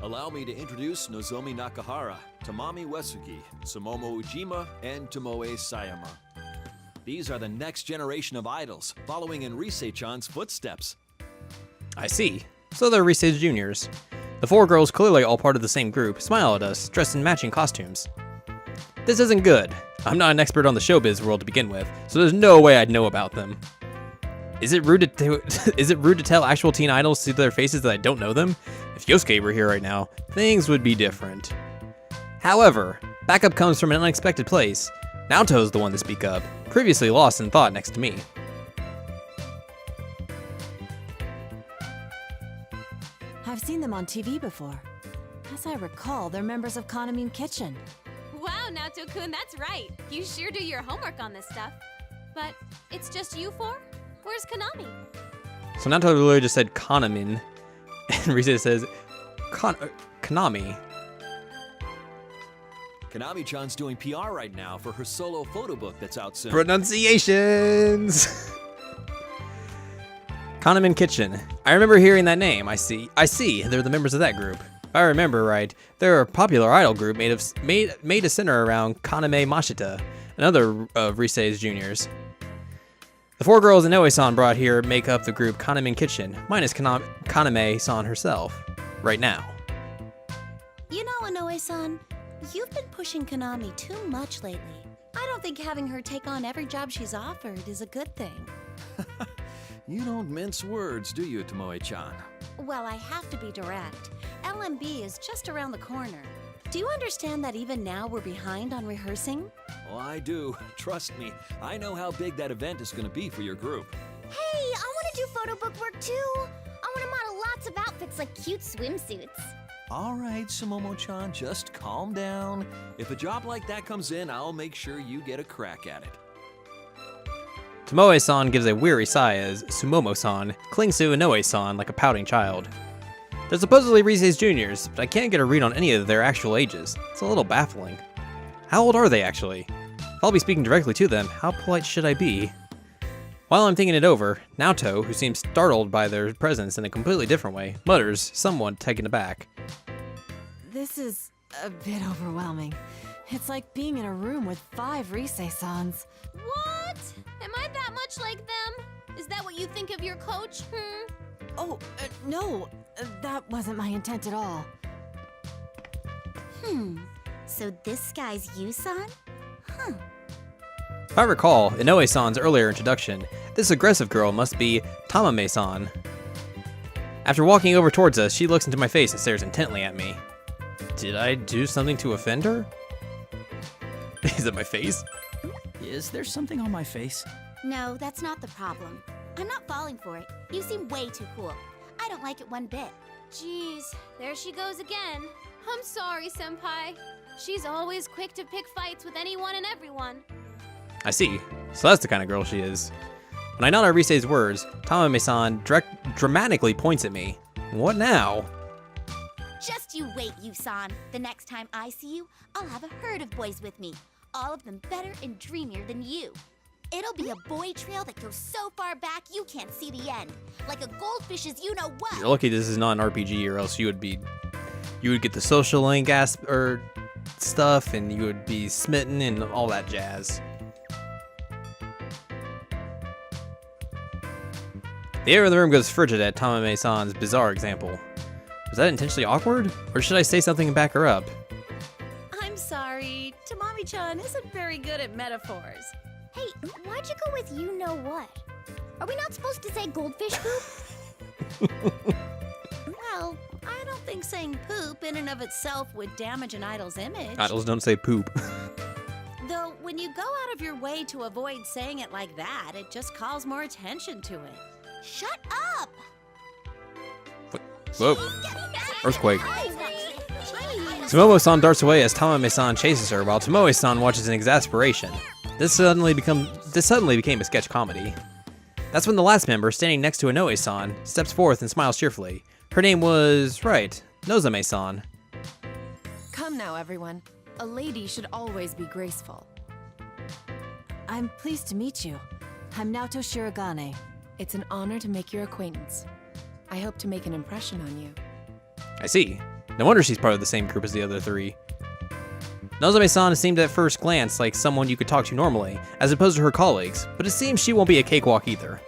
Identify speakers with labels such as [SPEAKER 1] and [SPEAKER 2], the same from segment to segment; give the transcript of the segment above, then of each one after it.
[SPEAKER 1] Allow me to introduce Nozomi Nakahara, Tamami Uesugi, Sumomo Ujima, and Tomoe Sayama. These are the next generation of idols, following in Risei-chan's footsteps.
[SPEAKER 2] I see. So they're Risei's juniors. The four girls, clearly all part of the same group, smile at us, dressed in matching costumes. This isn't good. I'm not an expert on the showbiz world to begin with, so there's no way I'd know about them. Is it rude to tell actual teen idols to their faces that I don't know them? If Yosuke were here right now, things would be different. However, backup comes from an unexpected place. Naoto's the one to speak up, previously lost in thought next to me.
[SPEAKER 3] I've seen them on TV before. As I recall, they're members of Kanamin Kitchen.
[SPEAKER 4] Wow, Naoto-kun, that's right. You sure do your homework on this stuff. But it's just you four? Where's Konami?
[SPEAKER 2] So Naoto literally just said Kanamin, and Risei says Konami.
[SPEAKER 1] Konami-chan's doing PR right now for her solo photo book that's out soon.
[SPEAKER 2] Pronunciations! Kanamin Kitchen. I remember hearing that name. I see. They're the members of that group. If I remember right, they're a popular idol group made to center around Kaname Mashita, another of Risei's juniors. The four girls Inoue-san brought here make up the group Kanamin Kitchen, minus Kaname-san herself, right now.
[SPEAKER 5] You know, Inoue-san, you've been pushing Konami too much lately. I don't think having her take on every job she's offered is a good thing.
[SPEAKER 1] You don't mince words, do you, Tomoe-chan?
[SPEAKER 5] Well, I have to be direct. LMB is just around the corner. Do you understand that even now we're behind on rehearsing?
[SPEAKER 1] Oh, I do. Trust me, I know how big that event is going to be for your group.
[SPEAKER 6] Hey, I want to do photo book work too. I want to model lots of outfits like cute swimsuits.
[SPEAKER 1] All right, Sumomo-chan, just calm down. If a job like that comes in, I'll make sure you get a crack at it.
[SPEAKER 2] Tomoe-san gives a weary sigh as Sumomo-san clings to Inoue-san like a pouting child. They're supposedly Risei's juniors, but I can't get a read on any of their actual ages. It's a little baffling. How old are they actually? If I'll be speaking directly to them, how polite should I be? While I'm thinking it over, Naoto, who seems startled by their presence in a completely different way, mutters, somewhat taken aback.
[SPEAKER 3] This is a bit overwhelming. It's like being in a room with 5 Risei-sans.
[SPEAKER 4] What? Am I that much like them? Is that what you think of your coach?
[SPEAKER 3] Oh, no. That wasn't my intent at all.
[SPEAKER 6] So this guy's you-san? Huh.
[SPEAKER 2] If I recall, Inoue-san's earlier introduction, this aggressive girl must be Tamame-san. After walking over towards us, she looks into my face and stares intently at me. Did I do something to offend her? Is it my face?
[SPEAKER 7] Is there something on my face?
[SPEAKER 6] No, that's not the problem. I'm not falling for it. You seem way too cool. I don't like it one bit.
[SPEAKER 4] Jeez, there she goes again. I'm sorry, Senpai. She's always quick to pick fights with anyone and everyone.
[SPEAKER 2] I see. So that's the kind of girl she is. When I nod at Risei's words, Tamame-san dramatically points at me. What now?
[SPEAKER 6] Just you wait, you-san. The next time I see you, I'll have a herd of boys with me. All of them better and dreamier than you. It'll be a boy trail that goes so far back you can't see the end. Like a goldfish's you-know-what.
[SPEAKER 2] You're lucky this is not an RPG, or else you would get the social link stuff, and you would be smitten and all that jazz. The air in the room goes frigid at Tamame-san's bizarre example. Was that intentionally awkward? Or should I say something and back her up?
[SPEAKER 5] I'm sorry. Tamami-chan isn't very good at metaphors.
[SPEAKER 6] Hey, why'd you go with you-know-what? Are we not supposed to say goldfish poop?
[SPEAKER 5] Well, I don't think saying poop in and of itself would damage an idol's image.
[SPEAKER 2] Idols don't say poop.
[SPEAKER 5] Though, when you go out of your way to avoid saying it like that, it just calls more attention to it.
[SPEAKER 6] Shut up!
[SPEAKER 2] Whoa. Earthquake. Sumomo-san darts away as Tamame-san chases her, while Tomoe-san watches in exasperation. This suddenly became a sketch comedy. That's when the last member, standing next to Inoue-san, steps forth and smiles cheerfully. Her name was, right, Nozomi-san.
[SPEAKER 8] Come now, everyone. A lady should always be graceful.
[SPEAKER 3] I'm pleased to meet you. I'm Naoto Shirogane.
[SPEAKER 8] It's an honor to make your acquaintance. I hope to make an impression on you.
[SPEAKER 2] I see. No wonder she's part of the same group as the other three. Nozomi-san seemed at first glance like someone you could talk to normally, as opposed to her colleagues, but it seems she won't be a cakewalk either.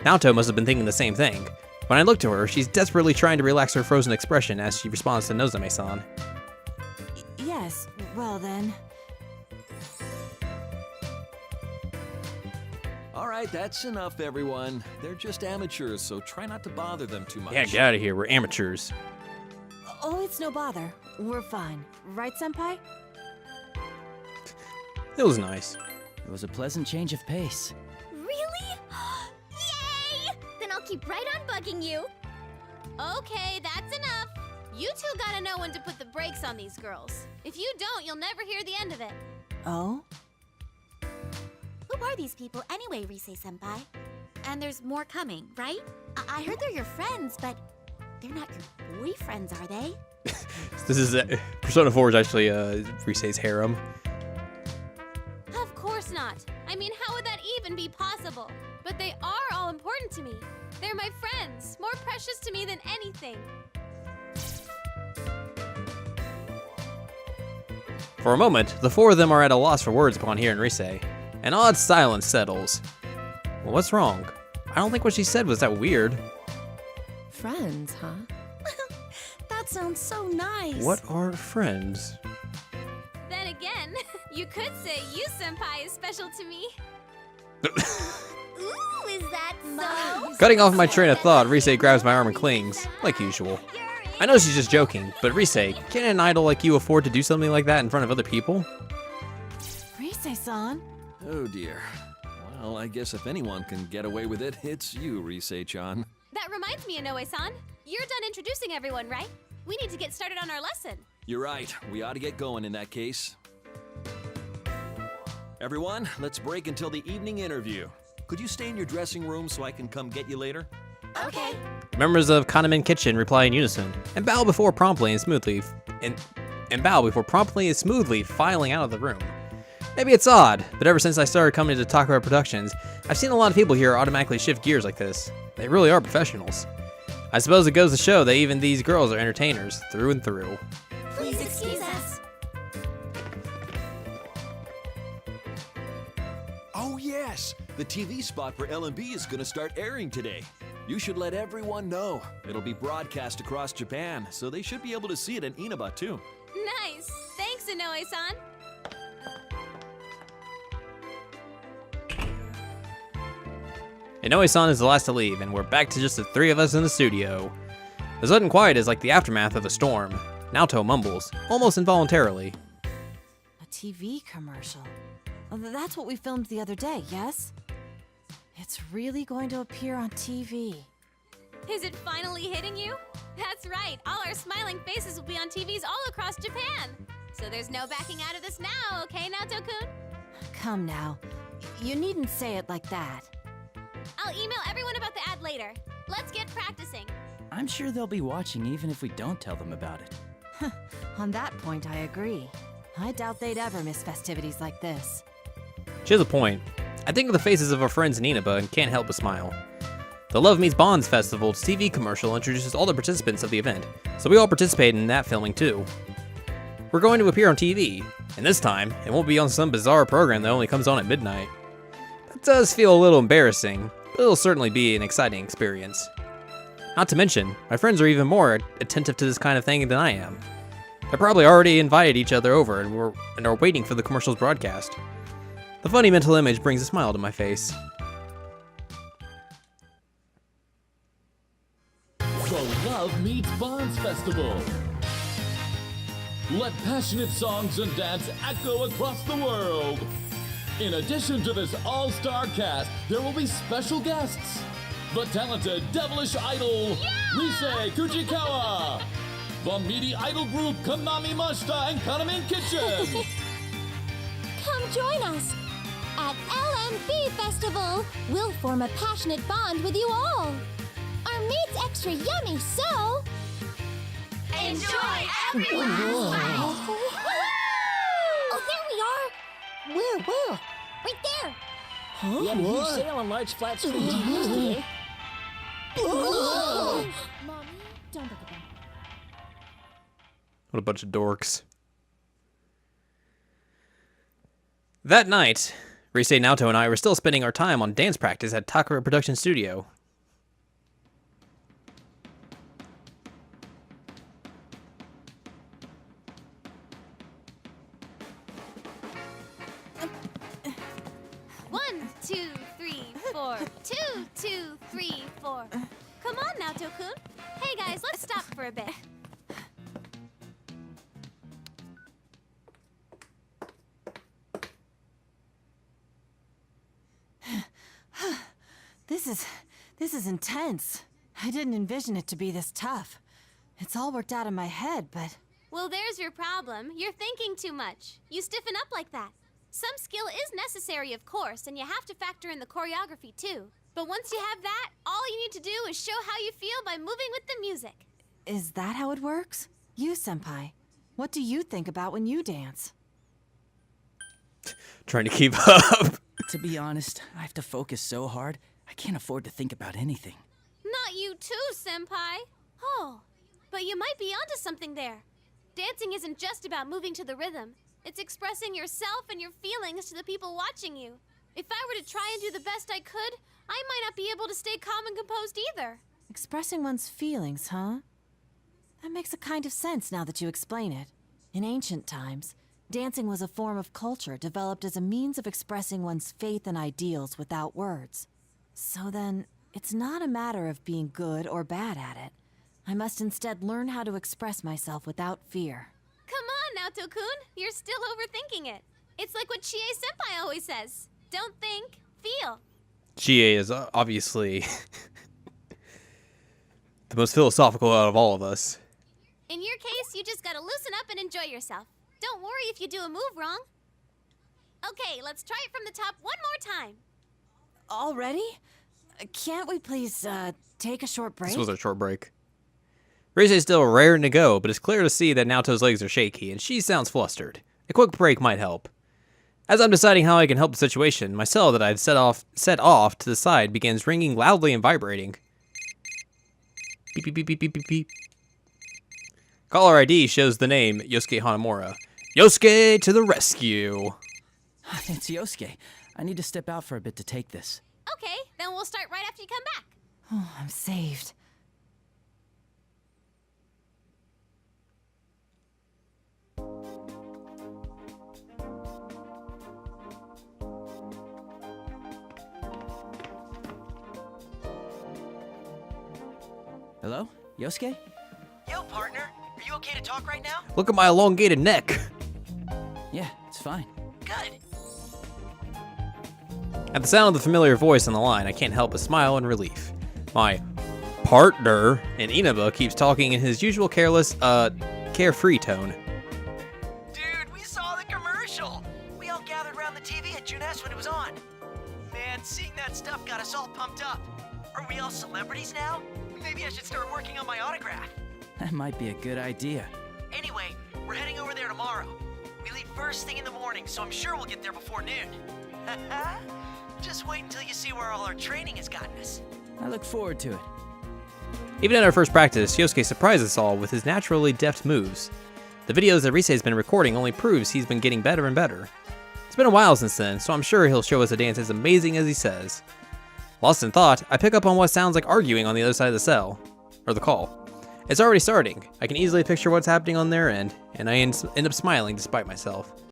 [SPEAKER 2] Naoto must have been thinking the same thing. When I look to her, she's desperately trying to relax her frozen expression as she responds to Nozomi-san.
[SPEAKER 3] Yes, well then.
[SPEAKER 1] All right, that's enough, everyone. They're just amateurs, so try not to bother them too much.
[SPEAKER 2] Yeah, get out of here, we're amateurs.
[SPEAKER 3] Oh, it's no bother. We're fine. Right, Senpai?
[SPEAKER 2] It was nice.
[SPEAKER 7] It was a pleasant change of pace.
[SPEAKER 6] Really? Yay! Then I'll keep right on bugging you.
[SPEAKER 4] Okay, that's enough. You two gotta know when to put the brakes on these girls. If you don't, you'll never hear the end of it.
[SPEAKER 3] Oh?
[SPEAKER 6] Who are these people anyway, Rise-senpai? And there's more coming, right? I heard they're your friends, but they're not your boyfriends, are they?
[SPEAKER 2] This is Persona 4 is actually Risei's harem.
[SPEAKER 4] Of course not. I mean, how would that even be possible? But they are all important to me. They're my friends, more precious to me than anything.
[SPEAKER 2] For a moment, the four of them are at a loss for words upon hearing Risei. An odd silence settles. Well, what's wrong? I don't think what she said was that weird.
[SPEAKER 8] Friends, huh?
[SPEAKER 5] That sounds so nice.
[SPEAKER 2] What are friends?
[SPEAKER 4] Then again, you could say you senpai is special to me.
[SPEAKER 6] Ooh, is that so?
[SPEAKER 2] Cutting off my train of thought, Risei grabs my arm and clings, like usual. I know she's just joking, but Risei, can an idol like you afford to do something like that in front of other people?
[SPEAKER 3] Risei-san?
[SPEAKER 1] Oh dear. Well, I guess if anyone can get away with it, it's you, Risei-chan.
[SPEAKER 4] That reminds me, Inoue-san. You're done introducing everyone, right? We need to get started on our lesson.
[SPEAKER 1] You're right. We ought to get going in that case. Everyone, let's break until the evening interview. Could you stay in your dressing room so I can come get you later?
[SPEAKER 6] Okay.
[SPEAKER 2] Members of Kaname Kitchen reply in unison and bow before promptly and smoothly filing out of the room. Maybe it's odd, but ever since I started coming to Takara Productions, I've seen a lot of people here automatically shift gears like this. They really are professionals. I suppose it goes to show that even these girls are entertainers through and through.
[SPEAKER 6] Please excuse us.
[SPEAKER 1] Oh yes! The TV spot for LMB is gonna start airing today. You should let everyone know. It'll be broadcast across Japan, so they should be able to see it in Inaba too.
[SPEAKER 4] Nice. Thanks, Inoue-san.
[SPEAKER 2] Inoue-san is the last to leave, and we're back to just the three of us in the studio. The sudden quiet is like the aftermath of a storm. Naoto mumbles, almost involuntarily.
[SPEAKER 3] A TV commercial. That's what we filmed the other day, yes? It's really going to appear on TV.
[SPEAKER 4] Is it finally hitting you? That's right. All our smiling faces will be on TVs all across Japan. So there's no backing out of this now, okay, Naoto-kun?
[SPEAKER 3] Come now. You needn't say it like that.
[SPEAKER 4] I'll email everyone about the ad later. Let's get practicing.
[SPEAKER 7] I'm sure they'll be watching even if we don't tell them about it.
[SPEAKER 3] On that point, I agree. I doubt they'd ever miss festivities like this.
[SPEAKER 2] She has a point. I think of the faces of our friends in Inaba and can't help but smile. The Love Meets Bonds Festival's TV commercial introduces all the participants of the event, so we all participate in that filming too. We're going to appear on TV, and this time, it won't be on some bizarre program that only comes on at midnight. That does feel a little embarrassing, but it'll certainly be an exciting experience. Not to mention, my friends are even more attentive to this kind of thing than I am. They probably already invited each other over and are waiting for the commercial's broadcast. The funny mental image brings a smile to my face.
[SPEAKER 9] The Love Meets Bonds Festival. Let passionate songs and dance echo across the world. In addition to this all-star cast, there will be special guests. The talented devilish idol, Risei Kujikawa. The meaty idol group, Kaname Mashita and Kaname Kitchen.
[SPEAKER 6] Come join us. At LMB Festival, we'll form a passionate bond with you all. Our meat's extra yummy, so...
[SPEAKER 4] Enjoy, everyone!
[SPEAKER 6] Oh, there we are! Where? Right there!
[SPEAKER 7] We had a huge sale on large flat screen TVs today.
[SPEAKER 6] Mommy, don't look at them.
[SPEAKER 2] What a bunch of dorks. That night, Rise, Naoto, and I were still spending our time on dance practice at Takara Production Studio.
[SPEAKER 4] One, two, three, four. 2, 2, 3, 4. Come on now, Tokun. Hey guys, let's stop for a bit.
[SPEAKER 3] This is intense. I didn't envision it to be this tough. It's all worked out in my head, but
[SPEAKER 4] Well, there's your problem. You're thinking too much. You stiffen up like that. Some skill is necessary, of course, and you have to factor in the choreography too. But once you have that, all you need to do is show how you feel by moving with the music.
[SPEAKER 3] is that how it works? You, Senpai, what do you think about when you dance?
[SPEAKER 2] Trying to keep up.
[SPEAKER 7] To be honest, I have to focus so hard, I can't afford to think about anything.
[SPEAKER 4] Not you too, Senpai. Oh, but you might be onto something there. Dancing isn't just about moving to the rhythm. It's expressing yourself and your feelings to the people watching you. If I were to try and do the best I could, I might not be able to stay calm and composed either.
[SPEAKER 3] Expressing one's feelings, huh? That makes a kind of sense now that you explain it. In ancient times, dancing was a form of culture developed as a means of expressing one's faith and ideals without words. So then, it's not a matter of being good or bad at it. I must instead learn how to express myself without fear.
[SPEAKER 4] Come on now, Tokun. You're still overthinking it. It's like what Chie-senpai always says. Don't think, feel.
[SPEAKER 2] Chie is obviously the most philosophical out of all of us.
[SPEAKER 4] In your case, you just gotta loosen up and enjoy yourself. Don't worry if you do a move wrong. Okay, let's try it from the top one more time.
[SPEAKER 3] Already? Can't we please, take a short break?
[SPEAKER 2] This was a short break. Rise is still raring to go, but it's clear to see that Naoto's legs are shaky, and she sounds flustered. A quick break might help. As I'm deciding how I can help the situation, my cell that I'd set off to the side begins ringing loudly and vibrating. Beep, beep, beep, beep, beep, beep, beep. Caller ID shows the name Yosuke Hanamura. Yosuke to the rescue!
[SPEAKER 7] It's Yosuke. I need to step out for a bit to take this.
[SPEAKER 4] Okay, then we'll start right after you come back.
[SPEAKER 3] Oh, I'm saved.
[SPEAKER 7] Hello? Yosuke?
[SPEAKER 10] Yo, partner. Are you okay to talk right now?
[SPEAKER 2] Look at my elongated neck!
[SPEAKER 7] Yeah, it's fine.
[SPEAKER 10] Good.
[SPEAKER 2] At the sound of the familiar voice on the line, I can't help but smile in relief. My partner in Inaba keeps talking in his usual careless, carefree tone.
[SPEAKER 10] Dude, we saw the commercial. We all gathered around the TV at Junes when it was on. Man, seeing that stuff got us all pumped up. Are we all celebrities now? Maybe I should start working on my autograph.
[SPEAKER 7] That might be a good idea.
[SPEAKER 10] Anyway, we're heading over there tomorrow. We leave first thing in the morning, so I'm sure we'll get there before noon. Just wait until you see where all our training has gotten us.
[SPEAKER 7] I look forward to it.
[SPEAKER 2] Even at our first practice, Yosuke surprised us all with his naturally deft moves. The videos that Rise has been recording only proves he's been getting better and better. It's been a while since then, so I'm sure he'll show us a dance as amazing as he says. Lost in thought, I pick up on what sounds like arguing on the other side of the cell, or the call. It's already starting. I can easily picture what's happening on their end, and I end up smiling despite myself.